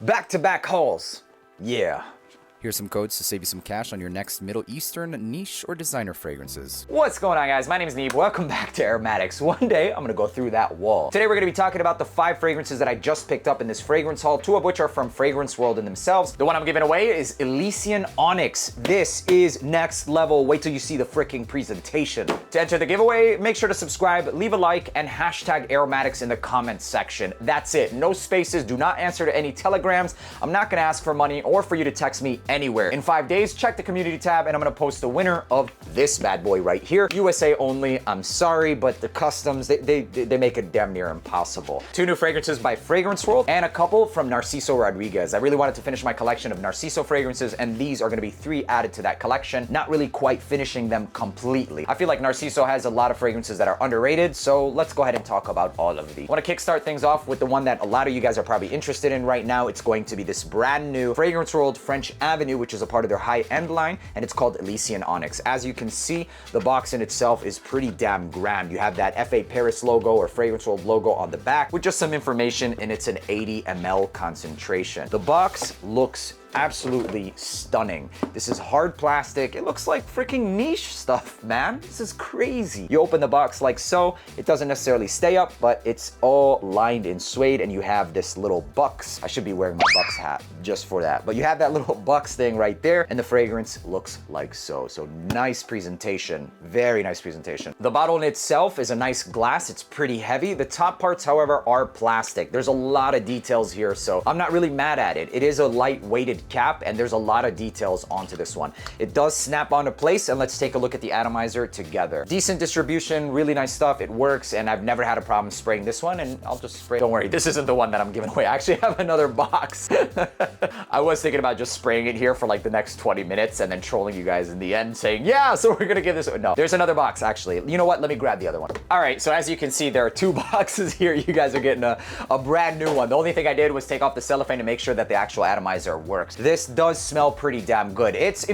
Back-to-back hauls. Yeah. Here's some codes to save you some cash on your next Middle Eastern niche or designer fragrances. What's going on, guys? My name is Neeb. Welcome back to AROMATIX. One day, I'm gonna go through that wall. Today, we're gonna be talking about the 5 fragrances that I just picked up in this fragrance haul, 2 of which are from Fragrance World in themselves. The one I'm giving away is Elysian Onyx. This is next level. Wait till you see the freaking presentation. To enter the giveaway, make sure to subscribe, leave a like, and hashtag AROMATIX in the comments section. That's it. No spaces. Do not answer to any telegrams. I'm not gonna ask for money or for you to text me anywhere. In 5 days, check the community tab and I'm gonna post the winner of this bad boy right here. USA only. I'm sorry, but the customs, they make it damn near impossible. 2 new fragrances by Fragrance World and a couple from Narciso Rodriguez. I really wanted to finish my collection of Narciso fragrances, and these are gonna be 3 added to that collection. Not really quite finishing them completely. I feel like Narciso has a lot of fragrances that are underrated, so let's go ahead and talk about all of these. I wanna kickstart things off with the one that a lot of you guys are probably interested in right now. It's going to be this brand new Fragrance World French Avenue, which is a part of their high-end line, and it's called Elysian Onyx. As you can see, the box in itself is pretty damn grand. You have that FA Paris logo or Fragrance World logo on the back with just some information, and it's an 80 ml concentration. The box looks absolutely stunning. This is hard plastic. It looks like freaking niche stuff, man. This is crazy. You open the box like so. It doesn't necessarily stay up, but it's all lined in suede, and you have this little bucks. I should be wearing my bucks hat just for that. But you have that little bucks thing right there, and the fragrance looks like so. So nice presentation. Very nice presentation. The bottle in itself is a nice glass. It's pretty heavy. The top parts, however, are plastic. There's a lot of details here, so I'm not really mad at it. It is a light-weighted cap, and there's a lot of details onto this one. It does snap onto place, and let's take a look at the atomizer together. Decent distribution, really nice stuff. It works, and I've never had a problem spraying this one, and I'll just spray. Don't worry, this isn't the one that I'm giving away. I actually have another box. I was thinking about just spraying it here for like the next 20 minutes and then trolling you guys in the end saying, yeah, so we're gonna give this. No, there's another box actually. You know what? Let me grab the other one. All right, so as you can see, there are 2 boxes here. You guys are getting a brand new one. The only thing I did was take off the cellophane to make sure that the actual atomizer works. This does smell pretty damn good. It's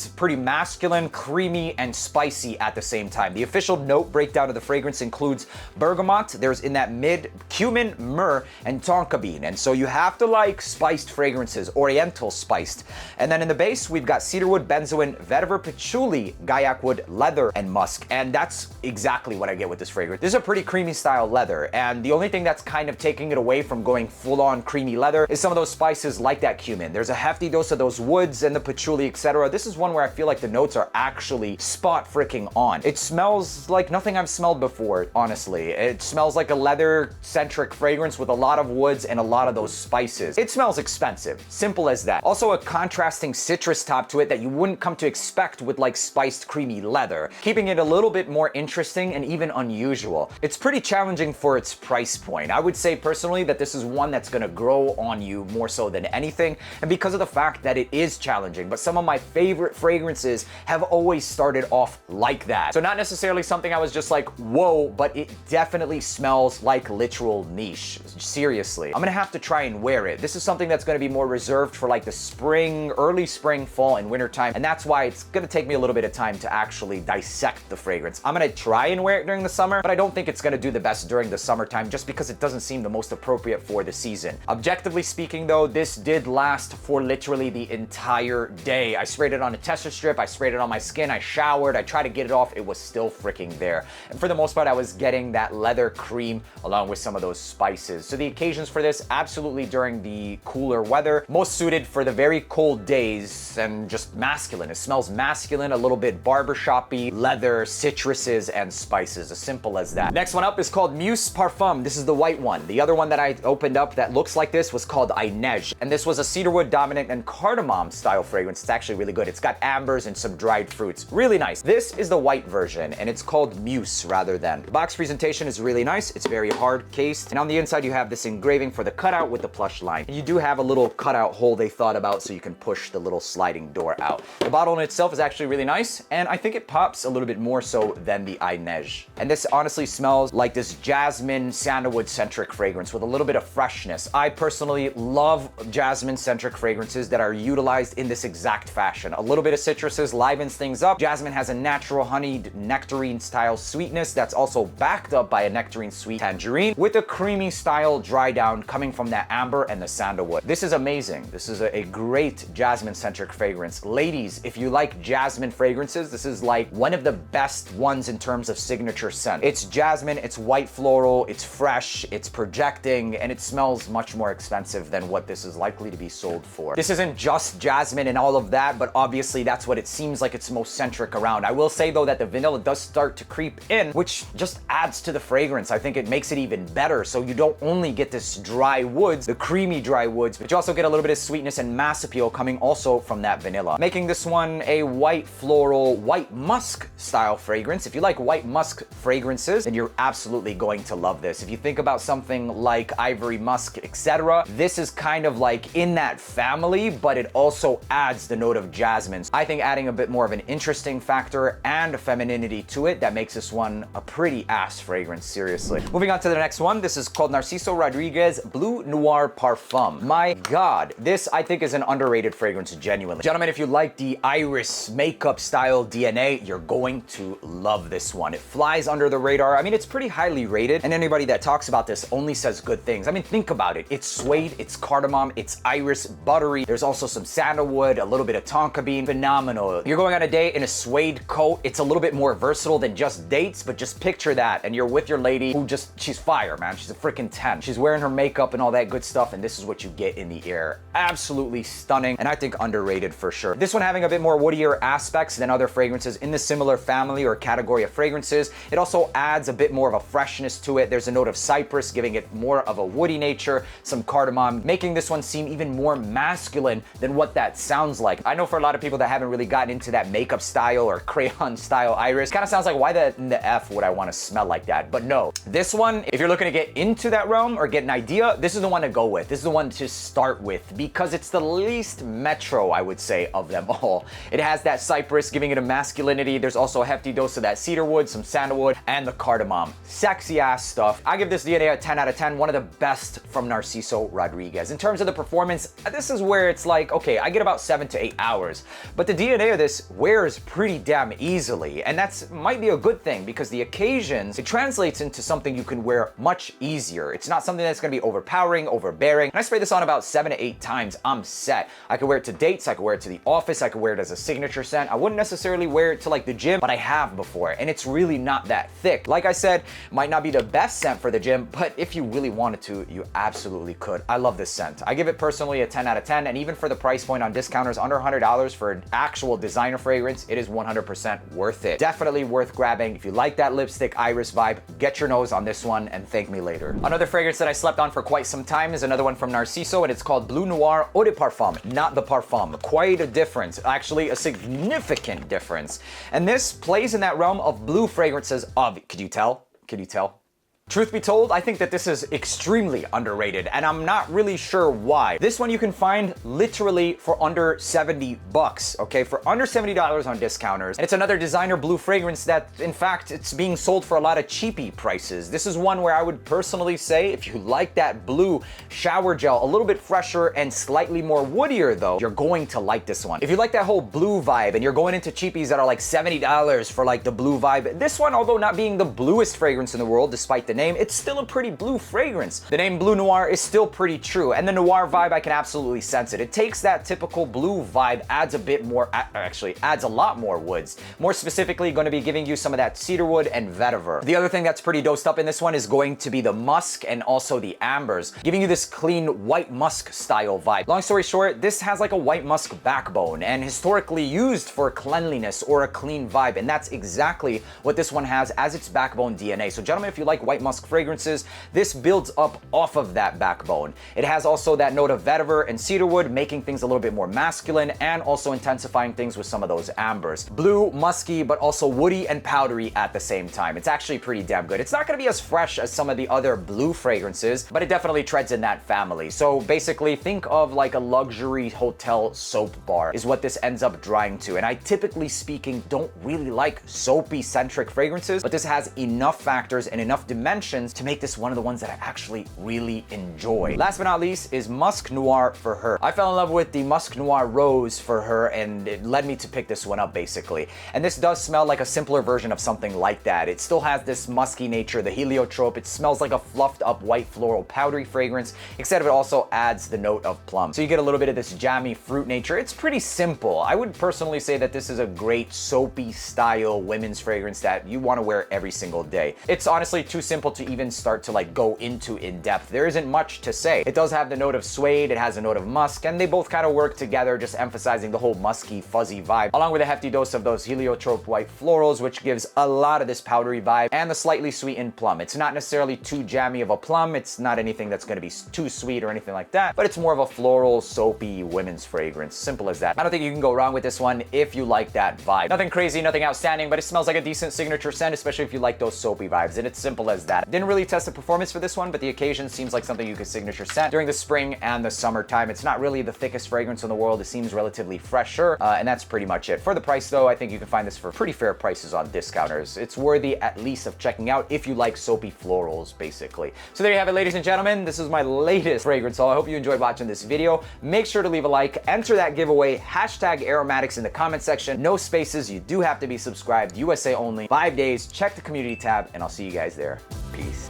pretty masculine, creamy, and spicy at the same time. The official note breakdown of the fragrance includes bergamot. There's in that mid cumin, myrrh, and tonka bean. And so you have to like spiced fragrances, oriental spiced. And then in the base, we've got cedarwood, benzoin, vetiver, patchouli, gaiac wood, leather, and musk. And that's exactly what I get with this fragrance. This is a pretty creamy style leather. And the only thing that's kind of taking it away from going full on creamy leather is some of those spices like that cumin. There's a hefty dose of those woods and the patchouli, etc. This is one where I feel like the notes are actually spot freaking on. It smells like nothing I've smelled before, honestly. It smells like a leather-centric fragrance with a lot of woods and a lot of those spices. It smells expensive, simple as that. Also a contrasting citrus top to it that you wouldn't come to expect with like spiced creamy leather, keeping it a little bit more interesting and even unusual. It's pretty challenging for its price point. I would say personally that this is one that's gonna grow on you more so than anything, and because of the fact that it is challenging, but some of my favorite fragrances have always started off like that. So not necessarily something I was just like, whoa, but it definitely smells like literal niche. Seriously. I'm gonna have to try and wear it. This is something that's gonna be more reserved for like the spring, early spring, fall, and winter time, and that's why it's gonna take me a little bit of time to actually dissect the fragrance. I'm gonna try and wear it during the summer, but I don't think it's gonna do the best during the summertime just because it doesn't seem the most appropriate for the season. Objectively speaking though, this did last for literally the entire day. I sprayed it on a tester strip, I sprayed it on my skin, I showered, I tried to get it off, it was still freaking there. And for the most part, I was getting that leather cream along with some of those spices. So the occasions for this, absolutely during the cooler weather, most suited for the very cold days, and just masculine. It smells masculine, a little bit barbershop-y, leather, citruses, and spices, as simple as that. Next one up is called Muse Parfum. This is the white one. The other one that I opened up that looks like this was called Inej, and this was a cedarwood dominant and cardamom style fragrance. It's actually really good. It's got ambers and some dried fruits. Really nice. This is the white version, and it's called Muse rather than. The box presentation is really nice. It's very hard cased, and on the inside you have this engraving for the cutout with the plush line. And you do have a little cutout hole they thought about so you can push the little sliding door out. The bottle in itself is actually really nice, and I think it pops a little bit more so than the Inej. And this honestly smells like this jasmine sandalwood centric fragrance with a little bit of freshness. I personally love jasmine centric fragrances that are utilized in this exact fashion. A little bit of citruses livens things up. Jasmine has a natural honeyed nectarine style sweetness that's also backed up by a nectarine sweet tangerine with a creamy style dry down coming from that amber and the sandalwood. This is amazing. This is a great jasmine centric fragrance. Ladies, if you like jasmine fragrances, this is like one of the best ones in terms of signature scent. It's jasmine, it's white floral, it's fresh, it's projecting, and it smells much more expensive than what this is likely to be sold for. This isn't just jasmine and all of that, but obviously that's what it seems like it's most centric around. I will say though that the vanilla does start to creep in, which just adds to the fragrance. I think it makes it even better. So you don't only get this dry woods, the creamy dry woods, but you also get a little bit of sweetness and mass appeal coming also from that vanilla, making this one a white floral, white musk style fragrance. If you like white musk fragrances, then you're absolutely going to love this. If you think about something like ivory musk, etc., this is kind of like in that family, but it also adds the note of jasmine. I think adding a bit more of an interesting factor and femininity to it that makes this one a pretty ass fragrance, seriously. Moving on to the next one, this is called Narciso Rodriguez Blue Noir Parfum. My God, this I think is an underrated fragrance, genuinely. Gentlemen, if you like the iris makeup style DNA, you're going to love this one. It flies under the radar. I mean, it's pretty highly rated, and anybody that talks about this only says good things. I mean, think about it. It's suede, it's cardamom, it's iris, buttery. There's also some sandalwood, a little bit of tonka bean. Phenomenal. You're going on a date in a suede coat. It's a little bit more versatile than just dates, but just picture that, and you're with your lady who she's fire, man. She's a freaking 10. She's wearing her makeup and all that good stuff, and this is what you get in the air. Absolutely stunning, and I think underrated for sure. This one having a bit more woodier aspects than other fragrances in the similar family or category of fragrances. It also adds a bit more of a freshness to it. There's a note of cypress, giving it more of a woody nature, some cardamom, making this one seem even more masculine than what that sounds like. I know for a lot of people that haven't really gotten into that makeup style or crayon style iris, kind of sounds like, why in the F would I want to smell like that? But no, this one, if you're looking to get into that realm or get an idea, this is the one to go with. This is the one to start with because it's the least metro, I would say, of them all. It has that cypress, giving it a masculinity. There's also a hefty dose of that cedarwood, some sandalwood, and the cardamom. Sexy ass stuff. I give this DNA a 10 out of 10, one of the best from Narciso Rodriguez. In terms of the performance, this is where it's like, okay, I get about 7 to 8 hours, but the DNA of this wears pretty damn easily, and that's might be a good thing because the occasions, it translates into something you can wear much easier. It's not something that's gonna be overpowering, overbearing. And I spray this on about 7 to 8 times, I'm set. I could wear it to dates, I could wear it to the office, I could wear it as a signature scent. I wouldn't necessarily wear it to like the gym, but I have before, and it's really not that thick. Like I said, might not be the best scent for the gym, but if you really wanted to, you absolutely could. I love this scent. I give it personally a 10 out of 10, and even for the price point on discounters under $100 for an actual designer fragrance, it is 100% worth it. Definitely worth grabbing. If you like that lipstick iris vibe, get your nose on this one and thank me later. Another fragrance that I slept on for quite some time is another one from Narciso, and it's called Blue Noir Eau de Parfum, not the Parfum. Quite a difference, actually a significant difference. And this plays in that realm of blue fragrances of, could you tell? Could you tell? Truth be told, I think that this is extremely underrated, and I'm not really sure why. This one you can find literally for under 70 bucks, okay? For under $70 on discounters. And it's another designer blue fragrance that, in fact, it's being sold for a lot of cheapy prices. This is one where I would personally say, if you like that blue shower gel, a little bit fresher and slightly more woodier though, you're going to like this one. If you like that whole blue vibe and you're going into cheapies that are like $70 for like the blue vibe, this one, although not being the bluest fragrance in the world, despite the name, it's still a pretty blue fragrance. The name Blue Noir is still pretty true, and the noir vibe, I can absolutely sense it. It takes that typical blue vibe, adds a bit more, actually adds a lot more woods. More specifically, going to be giving you some of that cedarwood and vetiver. The other thing that's pretty dosed up in this one is going to be the musk and also the ambers, giving you this clean white musk style vibe. Long story short, this has like a white musk backbone and historically used for cleanliness or a clean vibe, and that's exactly what this one has as its backbone DNA. So gentlemen, if you like white musk fragrances, this builds up off of that backbone. It has also that note of vetiver and cedarwood, making things a little bit more masculine and also intensifying things with some of those ambers. Blue, musky, but also woody and powdery at the same time. It's actually pretty damn good. It's not gonna be as fresh as some of the other blue fragrances, but it definitely treads in that family. So basically think of like a luxury hotel soap bar is what this ends up drying to. And I typically speaking don't really like soapy centric fragrances, but this has enough factors and enough dimensions intentions to make this one of the ones that I actually really enjoy. Last but not least is Musk Noir for her. I fell in love with the Musk Noir Rose for her, and it led me to pick this one up basically. And this does smell like a simpler version of something like that. It still has this musky nature, the heliotrope. It smells like a fluffed up white floral powdery fragrance, except it also adds the note of plum. So you get a little bit of this jammy fruit nature. It's pretty simple. I would personally say that this is a great soapy style women's fragrance that you want to wear every single day. It's honestly too simple to even start to like go into in depth. There isn't much to say. It does have the note of suede, it has a note of musk, and they both kind of work together, just emphasizing the whole musky, fuzzy vibe, along with a hefty dose of those heliotrope white florals, which gives a lot of this powdery vibe, and the slightly sweetened plum. It's not necessarily too jammy of a plum. It's not anything that's going to be too sweet or anything like that, but it's more of a floral, soapy women's fragrance. Simple as that. I don't think you can go wrong with this one if you like that vibe. Nothing crazy, nothing outstanding, but it smells like a decent signature scent, especially if you like those soapy vibes, and it's simple as that. Didn't really test the performance for this one, but the occasion seems like something you could signature scent during the spring and the summertime. It's not really the thickest fragrance in the world. It seems relatively fresher, and that's pretty much it. For the price though, I think you can find this for pretty fair prices on discounters. It's worthy at least of checking out if you like soapy florals, basically. So there you have it, ladies and gentlemen. This is my latest fragrance haul. I hope you enjoyed watching this video. Make sure to leave a like, enter that giveaway, hashtag AROMATIX in the comment section. No spaces. You do have to be subscribed. USA only. 5 days. Check the community tab, and I'll see you guys there. Peace.